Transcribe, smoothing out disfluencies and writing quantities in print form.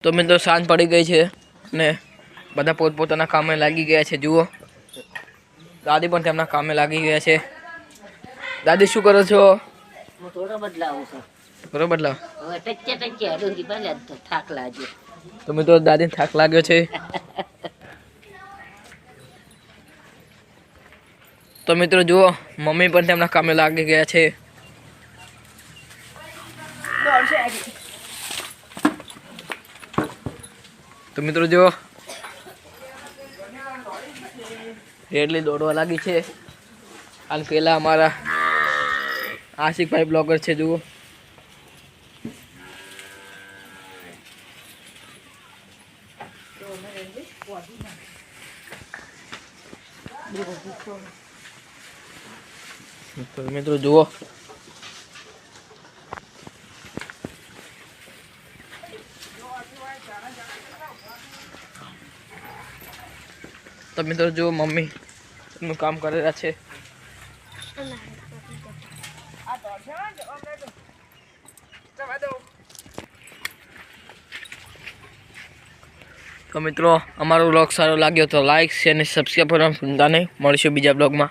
તો મિત્રો સાંજ પડી ગઈ છે ને બધા પોતપોતાના કામે લાગી ગયા છે। જુઓ દાદી પણ તેમના કામે લાગી ગયા છે। દાદી શું કરો છો? હું થોડો બદલાવું છું। થોડો બદલાવ હવે ટચ્ચે ટચ્ચે હડુંગી ભલે તો થાક લાગ્યો। તો મિત્રો દાદી થાક લાગ્યો છે। તો મિત્રો જુઓ મમ્મી પણ તેમના કામે લાગી ગયા છે। તો મિત્રો જો રેડલી દોડવા લાગી છે। અને પેલા અમારા આશિકભાઈ બ્લોગર છે। જુઓ તો મિત્રો જુઓ તો મિત્રો જો મમ્મી એમનું કામ કરી રહ્યા છે। તો મિત્રો અમારો વ્લોગ સારો લાગ્યો તો લાઈક શેર અને સબસ્ક્રાઈબ કરવાનું ભૂલતા નહીં। મળીશું બીજા બ્લોગમાં।